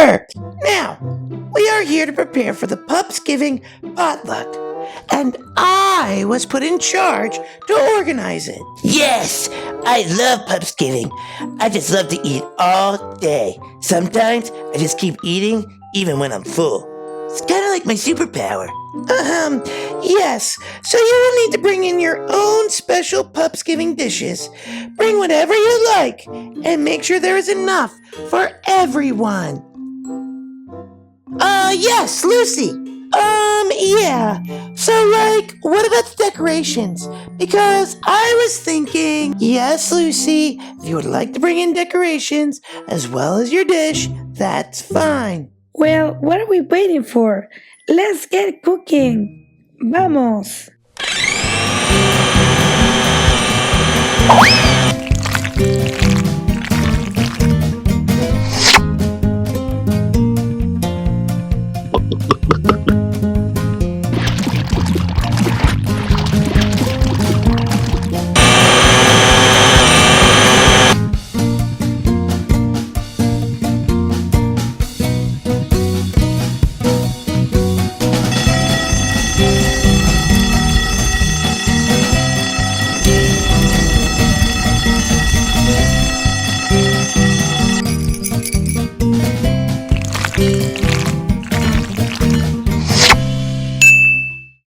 Sure! Now, we are here to prepare for the Pupsgiving Potluck, and I was put in charge to organize it. Yes, I love Pupsgiving. I just love to eat all day. Sometimes I just keep eating even when I'm full. It's kind of like my superpower. Yes. So you will need to bring in your own special Pupsgiving dishes. Bring whatever you like, and make sure there is enough for everyone. Yes, Lucy. Yeah. So, what about the decorations? Because I was thinking, yes, Lucy, if you would like to bring in decorations as well as your dish, that's fine. Well, what are we waiting for? Let's get cooking. Vamos.